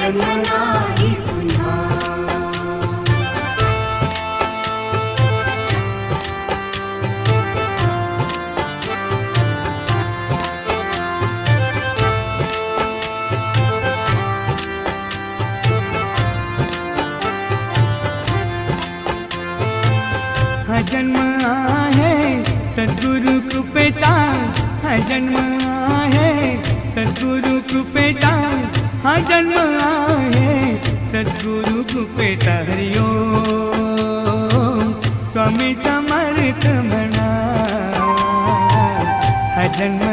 जन्म नाही पुन्हा। हा जन्म आहे सद्गुरु कृपेचा, हा जन्म आहे सद्गुरु कृपेचा, हा जन्म आहे सद्गुरु कृपेचा। हरि ओम स्वामी समर्थ म्हणा, हा जन्म